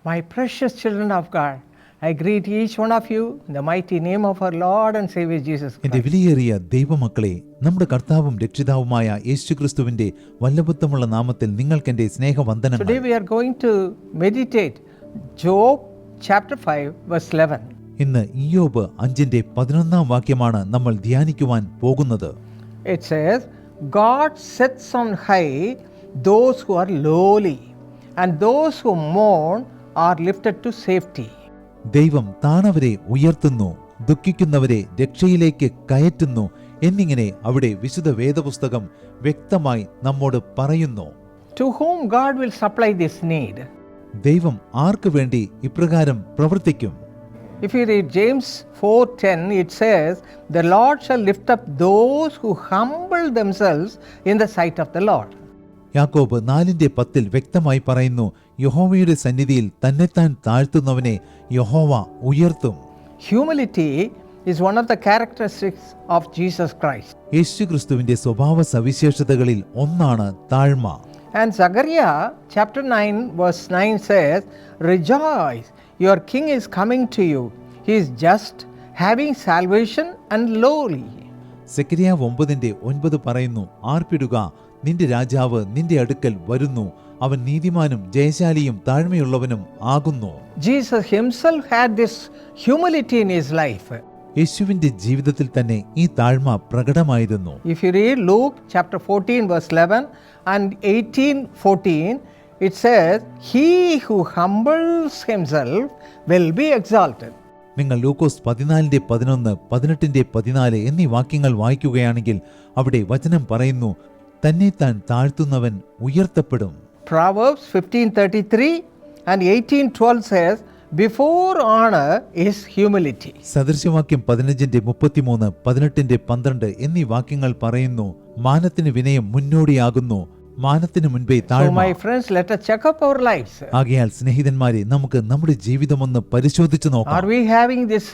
My precious children of God, I greet each one of you in the mighty name of our Lord and Savior Jesus എന്റെ Christ. വിലയേറിയ ദൈവമക്കളെ, നമ്മുടെ കർത്താവും രക്ഷിതാവുമായ യേശുക്രിസ്തുവിന്റെ വല്ലഭത്വമുള്ള നാമത്തിൽ നിങ്ങൾക്ക് എന്റെ സ്നേഹവന്ദനങ്ങൾ. Today we are going to meditate Job chapter 5 verse 11. ഇന്ന് ഇയ്യോബ് 5:11 വാക്യമാണ് നമ്മൾ ധ്യാനിക്കുവാൻ പോകുന്നത്. It says, God sets on high those who are lowly, and those who mourn are lifted to safety. ദൈവം താണവരെ ഉയർത്തുന്നു, ദുഃഖിക്കുന്നവരെ രക്ഷയിലേക്ക് കയറ്റുന്നു എന്നിങ്ങനെ അവിടെ വിശുദ്ധ വേദപുസ്തകം വ്യക്തമായി നമ്മോട് പറയുന്നു. To whom God will supply this need? ദൈവം ആർക്ക് വേണ്ടി ഇപ്രകാരം പ്രവർത്തിക്കും? If you read James 4:10, it says, the Lord shall lift up those who humble themselves in the sight of the Lord. യാക്കോബ് 4:10 വ്യക്തമായി പറയുന്നു, യഹോവയുടെ സന്നിധിയിൽ തന്നെത്താൻ താഴ്ത്തുന്നവനെ യഹോവ ഉയർത്തും. Humility is one of the characteristics of Jesus Christ. യേശുക്രിസ്തുവിന്റെ സ്വഭാവ സവിശേഷതകളിൽ ഒന്നാണ് താഴ്മ. And Zechariah chapter 9 verse 9 says, rejoice, your king is coming to you. He is just, having salvation and lowly. സെക്കരിയാവ് 9:9 പറയുന്നു, ആർപ്പിടുക, നിന്റെ രാജാവ് നിന്റെ അടുക്കൽ വരുന്നു, അവൻ നീതിമാനും ജയശാലിയും താഴ്മയുള്ളവനും ആകുന്നു. Jesus himself had this humility in his life. യേശുവിന്റെ ജീവിതത്തിൽ തന്നെ ഈ താഴ്മ പ്രകടമായിരുന്നു. If you read Luke chapter 14 verse 11 and 18:14, it says, he who humbles himself will be exalted. നിങ്ങൾ ലൂക്കോസ് 14:11, 18:14 എന്നീ വാക്യങ്ങൾ വായിക്കുകയാണെങ്കിൽ അവിടെ വചനം പറയുന്നു, തന്നെത്താൻ താഴ്ത്തുന്നവൻ ഉയർത്തപ്പെടും. Proverbs 15:33 and 18:12 says, before honor is humility. സദൃശവാക്യം 15:33, 18:12 എന്നീ വാക്യങ്ങൾ പറയുന്നു, മാനത്തിന് വിനയം മുന്നോടിയാകുന്നു, മാനത്തിന് മുൻപേ So താഴ്മ. my friends, let us check up our lives. ആകയാൽ സ്നേഹിതന്മാരെ, നമുക്ക് നമ്മുടെ ജീവിതമൊന്ന് പരിശോധിച്ചു നോക്കാം. Are we having this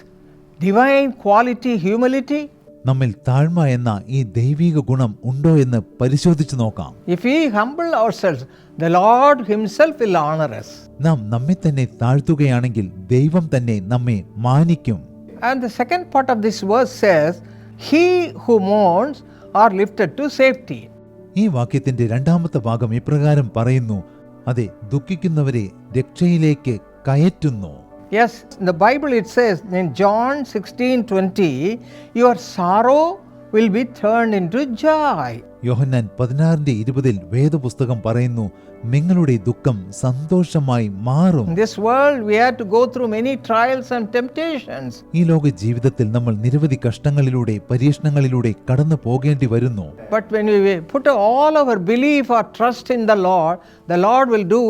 divine quality, humility? നമ്മിൽ താഴ്മ എന്ന ഈ ദൈവിക ഗുണം ഉണ്ടോ എന്ന് പരിശോധിച്ചു നോക്കാം. If we humble ourselves, the Lord himself will honor us. നാം നമ്മെ തന്നെ താഴ്ത്തുകയാണെങ്കിൽ ദൈവം തന്നെ നമ്മെ മാനിക്കും. And the second part of this verse says, he who mourns are lifted to safety. ഈ വാക്യത്തിന്റെ രണ്ടാമത്തെ ഭാഗം ഇപ്രകാരം പറയുന്നു, അതെ, ദുഃഖിക്കുന്നവരെ രക്ഷയിലേക്ക് കയറ്റുന്നു. Yes, in the Bible it says in John 16:20, your sorrow will be turned into joy. യോഹന്നാൻ 16:20 വേദപുസ്തകം പറയുന്നു, നിങ്ങളുടെ ദുഃഖം സന്തോഷമായി മാറും. In this world we have to go through many trials and temptations. ഈ ലോക ജീവിതത്തിൽ നമ്മൾ നിരവധി കഷ്ടങ്ങളിലൂടെ പരീക്ഷണങ്ങളിലൂടെ കടന്നു പോകേണ്ടി വരുന്നു. But when we put all our belief or trust in the Lord will do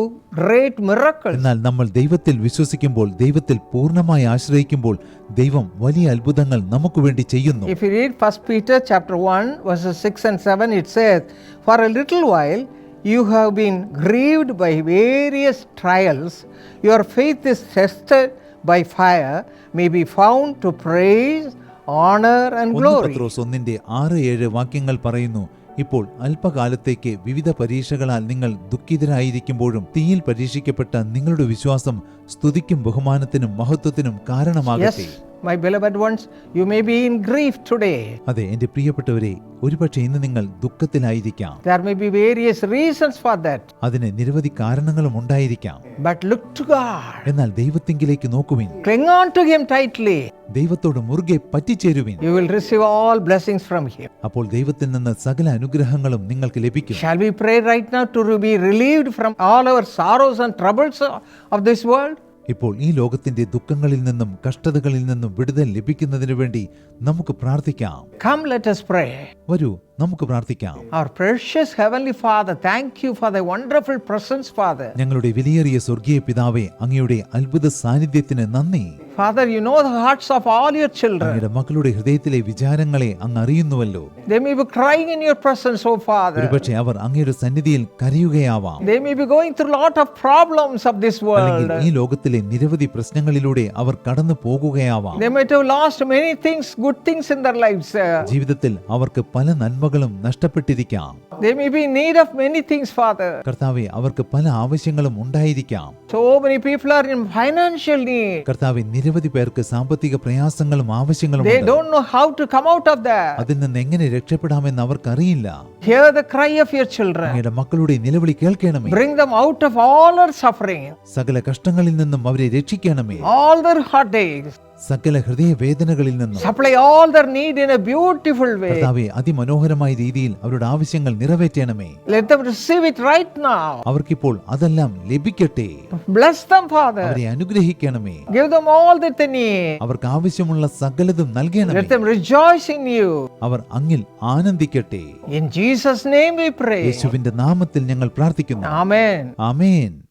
great miracles. എന്നാൽ നമ്മൾ ദൈവത്തിൽ വിശ്വസിക്കുമ്പോൾ, ദൈവത്തിൽ പൂർണ്ണമായി ആശ്രയിക്കുമ്പോൾ ദൈവം വലിയ അത്ഭുതങ്ങൾ നമുക്ക് വേണ്ടി ചെയ്യുന്നു. If you read 1 Peter chapter 1 verses 6 and 7, it says, for a little while you have been grieved by various trials, your faith is tested by fire, may be found to praise, honor and glory. പത്രോസ് 1:6-7 വാക്യങ്ങൾ പറയുന്നു, ഇപ്പോൾ അല്പകാലത്തേക്ക് വിവിധ പരീക്ഷകളാൽ നിങ്ങൾ ദുഃഖിതരായിരിക്കുമ്പോഴും തീയിൽ പരീക്ഷിക്കപ്പെട്ട നിങ്ങളുടെ വിശ്വാസം സ്തുതിക്കും ബഹുമാനത്തിനും മഹത്വത്തിനും കാരണമാകട്ടെ. Yes, my beloved ones, you may be in grief today. അതെ, എന്റെ പ്രിയപ്പെട്ടവരെ, ഒരുപക്ഷെ ഇന്ന് നിങ്ങൾ ദുഃഖത്തിലായിരിക്കാം. There may be various reasons for that. അതിന് നിരവധി കാരണങ്ങളും ഉണ്ടായിരിക്കാം. But look to God. എന്നാൽ ദൈവത്തിങ്കിലേക്ക് നോക്കുവിൻ, Cling on to him tightly. ദൈവത്തോട് മുറുകെ പറ്റിച്ചേരുവിൻ. You will receive all blessings from him. അപ്പോൾ ദൈവത്തിൽ നിന്ന് സകല അനുഗ്രഹങ്ങളും നിങ്ങൾക്ക് ലഭിക്കും. Shall we pray right now to be relieved from all our sorrows and troubles of this world? ഇപ്പോൾ ഈ ലോകത്തിന്റെ ദുഃഖങ്ങളിൽ നിന്നും കഷ്ടതകളിൽ നിന്നും വിടുതൽ ലഭിക്കുന്നതിനു വേണ്ടി നമുക്ക് പ്രാർത്ഥിക്കാം. Come, let us pray. വരൂ, നമുക്ക് പ്രാർത്ഥിക്കാം. Our precious heavenly Father, thank you for the wonderful presence, Father. ഞങ്ങളുടെ വിലയേറിയ സ്വർഗീയ പിതാവേ, അങ്ങയുടെ അത്ഭുത സാന്നിധ്യത്തിന് നന്ദി. Father, you know the hearts of all your children. അങ്ങയുടെ മക്കളുടെ ഹൃദയത്തിലെ വിചാരങ്ങളെ അങ്ങ് അറിയുന്നുവല്ലോ. They may be crying in your presence, oh Father. ഒരുപക്ഷെ അവർ അങ്ങയുടെ സന്നിധിയിൽ കരയുകയാവാം. They may be going through a lot of problems of this അല്ലെങ്കിൽ world. ഈ ലോകത്തിലെ നിരവധി പ്രശ്നങ്ങളിലൂടെ അവർ കടന്നു പോകുകയാവാം. They might have lost many things, good things in their lives. ജീവിതത്തിൽ അവർക്ക് പല നന്മകളും നഷ്ടപ്പെട്ടിരിക്കാം. They may be in need of many things, Father. കർത്താവെ, അവർക്ക് പല ആവശ്യങ്ങളും ഉണ്ടായിരിക്കാം. So many people are in financial need. കർത്താവെ, നിരവധി പേർക്ക് സാമ്പത്തിക പ്രയാസങ്ങളും ആവശ്യങ്ങളും They ഉണ്ട്. don't know how to come out of that. അതിൽ നിന്ന് എങ്ങനെ രക്ഷപ്പെടാമെന്ന് അവർക്കറിയില്ല. Hear the cry of your children. അങ്ങയുടെ മക്കളുടെ നിലവിളി കേൾക്കണമേ. Bring them out of all their suffering, സകല കഷ്ടങ്ങളിൽ നിന്നും അവരെ രക്ഷിക്കണമേ. all their heartaches. സകല ഹൃദയവേദനകളിൽ നിന്നും Supply all their need in a beautiful way. കർത്താവെ, അതിമനോഹരമായ രീതിയിൽ അവരുടെ ആവശ്യങ്ങൾ നിറവേറ്റണമേ. Let them receive it right now. അവർക്കിപ്പോൾ അതെല്ലാം ലഭിക്കട്ടെ. Bless them, Father. അവരെ അനുഗ്രഹിക്കണമേ. Give them all that they need. അവർക്ക് ആവശ്യമുള്ള സകലതും നൽകണമേ. Let them rejoice in you. അവർ അങ്ങിൽ ആനന്ദിക്കട്ടെ. In Jesus' name we pray. യേശുവിന്റെ നാമത്തിൽ ഞങ്ങൾ പ്രാർത്ഥിക്കുന്നു. Amen. ആമേൻ.